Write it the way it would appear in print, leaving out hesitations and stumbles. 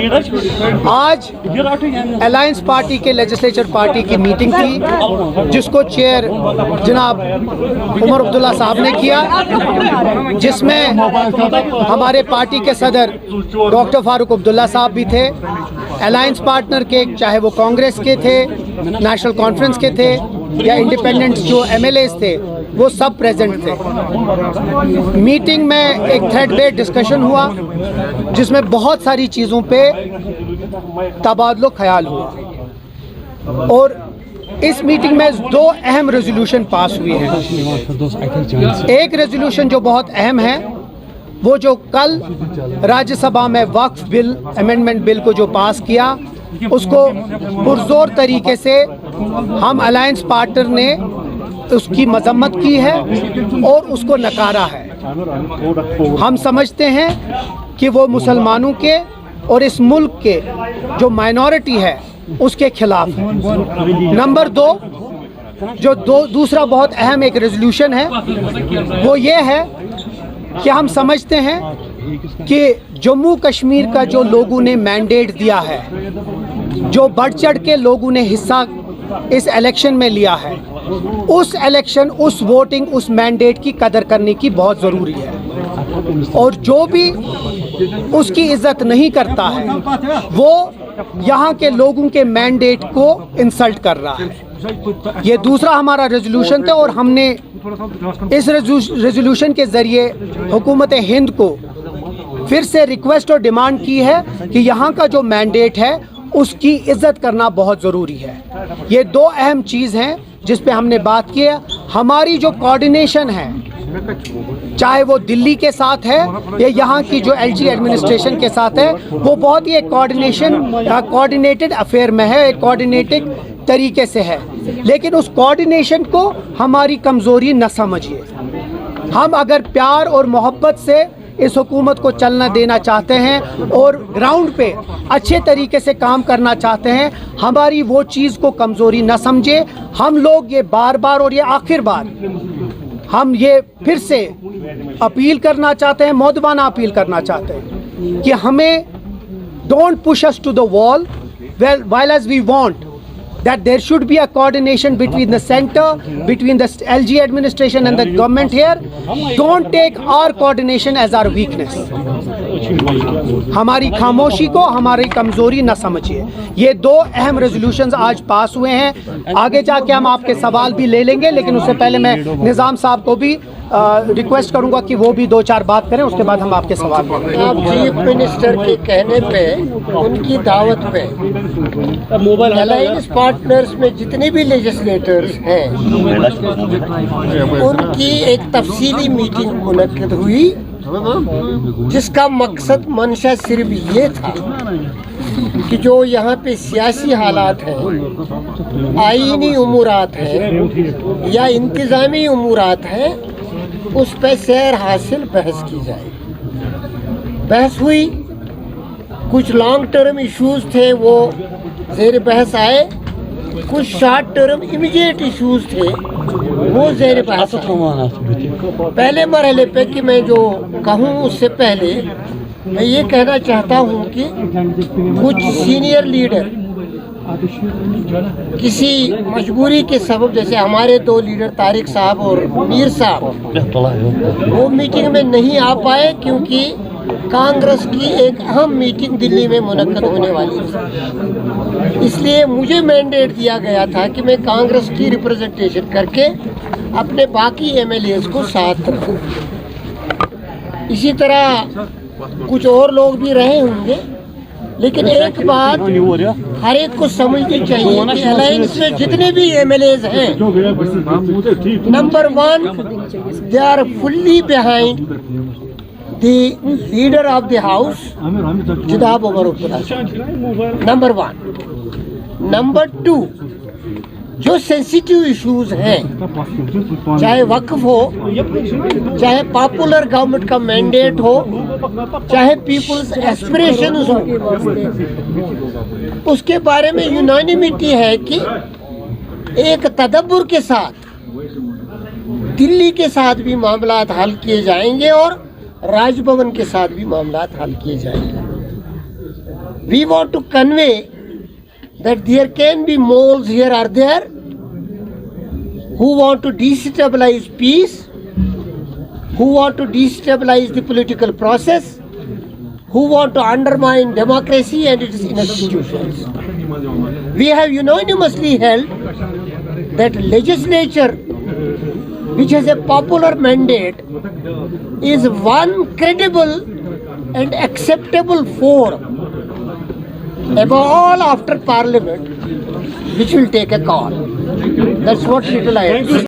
आज alliance party के legislature party की मीटिंग थी जिसको चेयर जनाब उमर अब्दुल्ला साहब ने किया, जिसमें हमारे पार्टी के सदर डॉक्टर फारूक अब्दुल्ला साहब भी थे, अलायंस पार्टनर के चाहे वो कांग्रेस के थे, नेशनल कॉन्फ्रेंस के थे या इंडिपेंडेंट्स जो एमएलएस थे, वो सब प्रेजेंट थे। मीटिंग में एक थ्रेड बेस्ड डिस्कशन हुआ जिसमें बहुत सारी चीज़ों पे तबादलो ख्याल हुआ और इस मीटिंग में दो अहम रेजोल्यूशन पास हुए हैं। एक रेजोल्यूशन जो बहुत अहम है वो जो कल राज्यसभा में वक्फ बिल अमेंडमेंट बिल को जो पास किया, उसको पुरजोर तरीके से हम अलायंस पार्टनर ने उसकी मजम्मत की है और उसको नकारा है। हम समझते हैं कि वो मुसलमानों के और इस मुल्क के जो माइनॉरिटी है उसके खिलाफ है। नंबर दो, जो दूसरा बहुत अहम एक रेजोल्यूशन है वो ये है कि हम समझते हैं कि जम्मू कश्मीर का जो लोगों ने मैंडेट दिया है, जो बढ़ चढ़ के लोगों ने हिस्सा इस इलेक्शन में लिया है, उस इलेक्शन, उस वोटिंग, उस मैंडेट की कदर करने की बहुत ज़रूरी है। और जो भी उसकी इज्जत नहीं करता है वो यहाँ के लोगों के मैंडेट को इंसल्ट कर रहा है। ये दूसरा हमारा रेजोल्यूशन था और हमने इस रेजोल्यूशन के ज़रिए हुकूमत हिंद को फिर से रिक्वेस्ट और डिमांड की है कि यहाँ का जो मैंडेट है उसकी इज्जत करना बहुत ज़रूरी है। ये दो अहम चीज़ हैं जिस पे हमने बात की है। हमारी जो कोऑर्डिनेशन है, चाहे वो दिल्ली के साथ है या यहाँ की जो एलजी एडमिनिस्ट्रेशन के साथ है, वो बहुत ही एक कोऑर्डिनेटेड अफेयर में है, एक कोऑर्डिनेटेड तरीके से है। लेकिन उस कोऑर्डिनेशन को हमारी कमज़ोरी न समझिए। हम अगर प्यार और मोहब्बत से इस हुकूमत को चलना देना चाहते हैं और ग्राउंड पे अच्छे तरीके से काम करना चाहते हैं, हमारी वो चीज़ को कमज़ोरी न समझे। हम लोग ये बार बार और ये आखिर बार हम ये फिर से अपील करना चाहते हैं, मौदबाना अपील करना चाहते हैं कि हमें don't push us to the wall while as we want that there should be a coordination between the center, between the LG administration and the government here. Don't take our coordination as our weakness. हमारी खामोशी को हमारी कमज़ोरी न समझिए। ये दो अहम रेजोल्यूशंस आज पास हुए हैं। आगे जाके हम आपके सवाल भी ले लेंगे, लेकिन उससे पहले मैं निज़ाम साहब को भी रिक्वेस्ट करूंगा कि वो भी दो चार बात करें, उसके बाद हम आपके सवाल करेंगे। आप चीफ मिनिस्टर के कहने पे, उनकी दावत पे अलायंस पार्टनर्स में जितने भी लेजिस्लेटर्स हैं उनकी एक तफसीली मीटिंग मुनक्किद हुई, जिसका मकसद मंशा सिर्फ ये था कि जो यहाँ पे सियासी हालात हैं, आईनी उमूरात हैं या इंतज़ामी उमूरात हैं, उस पर सैर हासिल बहस की जाए। बहस हुई, कुछ लॉन्ग टर्म इश्यूज थे वो ज़ेर बहस आए, कुछ शॉर्ट टर्म इमीडिएट इश्यूज थे वो ज़ेर बहस आए। पहले मरहले पे कि मैं जो कहूँ उससे पहले मैं ये कहना चाहता हूँ कि कुछ सीनियर लीडर किसी मजबूरी के सबब, जैसे हमारे दो लीडर तारिक साहब और मीर साहब, वो मीटिंग में नहीं आ पाए क्योंकि कांग्रेस की एक अहम मीटिंग दिल्ली में मुनक्कद होने वाली थी। इसलिए मुझे मैंडेट दिया गया था कि मैं कांग्रेस की रिप्रेजेंटेशन करके अपने बाकी एमएलएस को साथ रखूं। इसी तरह कुछ और लोग भी रहे होंगे, लेकिन एक बात हर एक को समझनी चाहिए कि अलायंस में जितने भी एमएलएज हैं, number one, they are fully behind the leader of the house जनाब उमर अब्दुल्ला साहब, नंबर वन। नंबर टू, जो सेंसिटिव इश्यूज हैं, चाहे वक्फ हो, चाहे पॉपुलर गवर्नमेंट का मैंडेट हो, चाहे पीपल्स एस्पिरेशंस हो, उसके बारे में यूनानिमिटी है कि एक तदब्बुर के साथ दिल्ली के साथ भी मामलात हल किए जाएंगे और राजभवन के साथ भी मामलात हल किए जाएंगे। we want to convey that there can be moles here or there who want to destabilize peace, who want to destabilize the political process, who want to undermine democracy and its institutions. We have unanimously held that legislature, which has a popular mandate, is one credible and acceptable forum above all after parliament, which will take a call. That's what little I have to say.